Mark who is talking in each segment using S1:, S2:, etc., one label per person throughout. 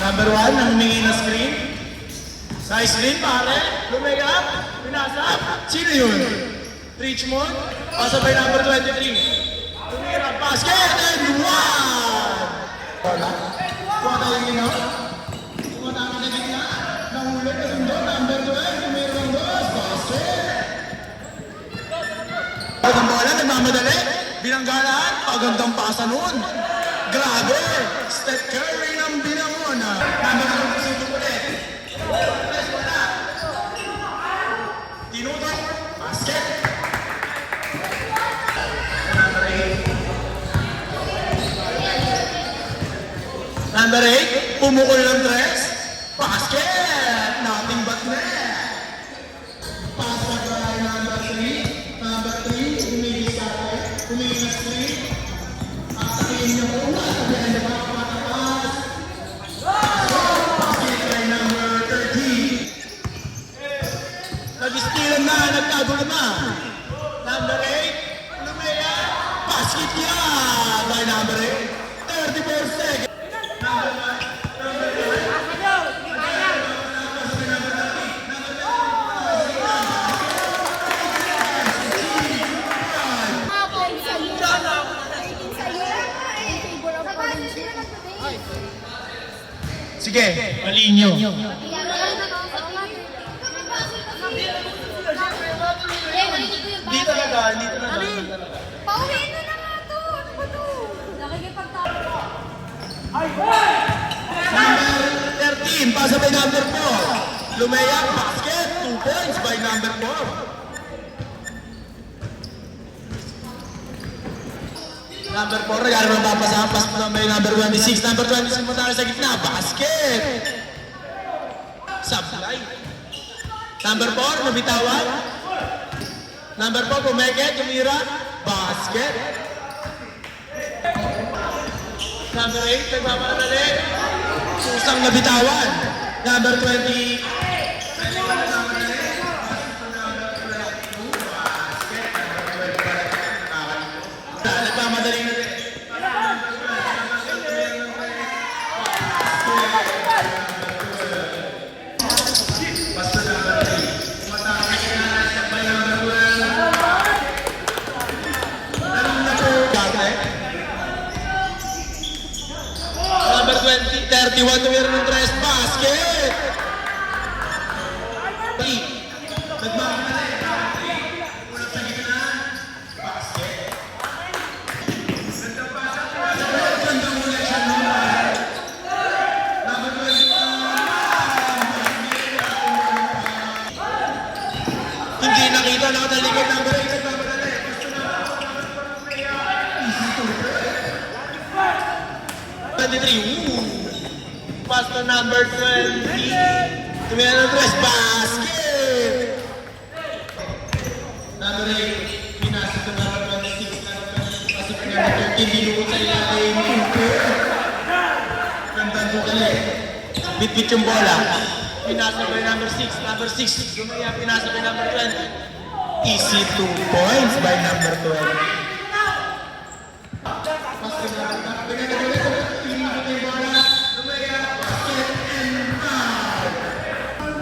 S1: Number 1, ang humingi na screen. Nice screen, pare. Lumigap. Pinasap. Sino yun? Richmond. Pasabay number 23. Tumira. Basket and 1! Wala. Kuha tayo ginaw. Kuha tayo na gina. Nahulog na sundo. Number 12. Tumira ng 2. Basket. Ang bola, nagmamadali. Binanggalaan. Pagandang pasa nun. Grabe. Steph Curry ng binangon. Number 2 ulit. Tinuto. Basket. Number 8, pumukol ng 3. Basket! Nothing but net. Pass na kaya number 3. Number 3, umigis tayo. Umigis 3. Atakin niya muna. Sabihan niya mga patapas. Basket kay number 13. Nag-steal na, nagtago na. Number 8, lumaya. Basket niya by number 8. 34 seconds. Sige, malinyo. Dito na ka, dito na ka.
S2: Pauwiin na nga to. Ano ba to? Nakikipagtapos.
S1: Number 13, pasabay number 4. Lumayak, basket, 2 points by number 4. Number 4, regalo ng papasapas by number 26. Number 26, matalo sa gitna, basket. Sablay. Number 4, mabitawan. Number 4, pumeke, tumira, basket. Number 8, nagmamadali. Susang nabitawan. Number 20. Nagmamadali na rin. Basta number 3. Umatake na sa by number 12. Number 20, 31, tumira ng 3, basket! Nagmamadali. Ulang sa gitna, basket. Gandang ulit siya naman. Number 21. Hindi nakita, nakatalikod. Number 8, nagmamadali. Easy to break. 23, pass to number 20. Tumira ng 3, basket! Number 8, pinasok to number 26. Pasok to number 13, dinuot sa ilalim. Gandang bukali. Bit-bit yung bola. Pinasok by number 6. Number 6, lumaya, pinasok by number 20. Easy 2 points by number 20.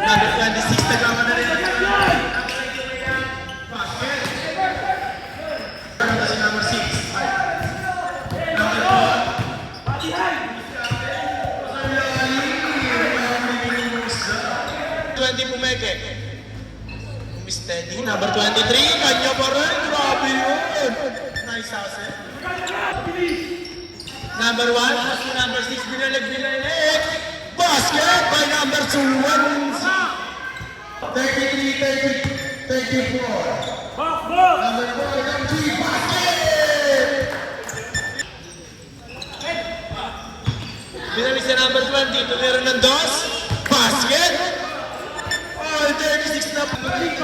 S1: Number 26, nagama na rin. Basket. Number 6. Number 4. 20 pumeke. Steady. Number 23, kanya pa rin. Grabe yun. Nice hustle. Number 1, number 6, binalag. Basket by number 2. 33, 34. Number 4, number 3, basket! Binalis sa number 20, tumira ng 2, basket! Oh, 36 na po. Number 8,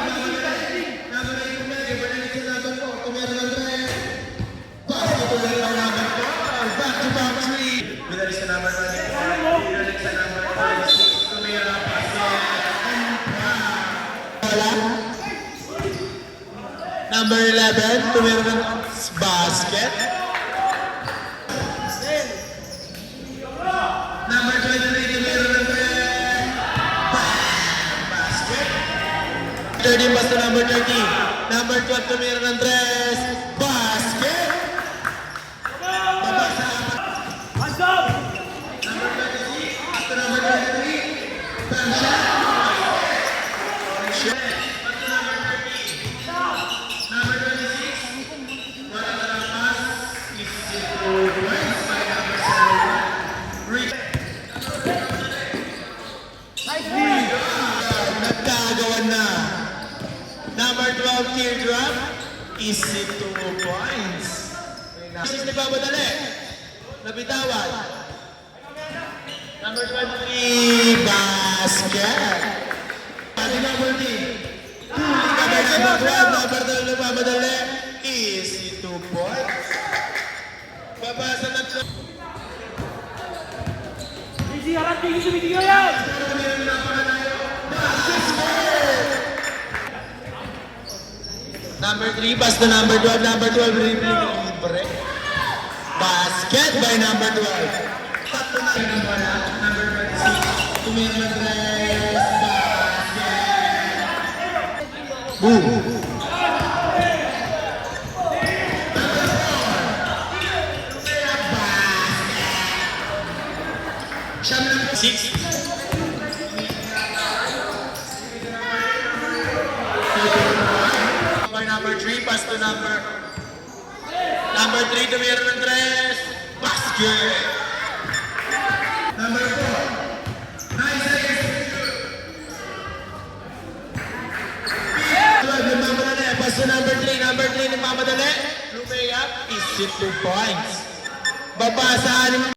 S1: binalis sa number 4, tumira ng 3, basket ulit ang number 4, back-to-back 3. Binalis sa number 24, binalis sa number 26, tumira, basket! Number 11, tumira ng basket. Number 23, tumira 13 basta number 13. Number 12 tumira ng 3. Basket! Babasa.
S3: Hands up!
S1: Number 26 basta number 23. Bang shot! Shot. Basta number 13. Number 26. Wala na lang pass. Is it 2 points by number 7. Reach. Nagkagawan na. Number 12, teardrop. Is it 2 points? Is nagbamadali. Nabitawan. Number 23, basket. Pati number 3. Number 12, number 12, nagbamadali. Is it 2 points? Babasa na ito.
S3: Easy, harap tingin sumigiyo yan!
S1: Number 3, pass to number 12. Number 12, libre. Basket by number 12. Tatlo na yung bola. Number 26. Tumira ng 3. Basket. Boom. Siya number 6. Number 3, pass to number 3, tumira ng 3. Basket. Number 4. 9 seconds to shoot. 12, nagmamadali. Pass to number 3. Number 3, nagmamadali. Lumay up. Is it 2 points? Babasaan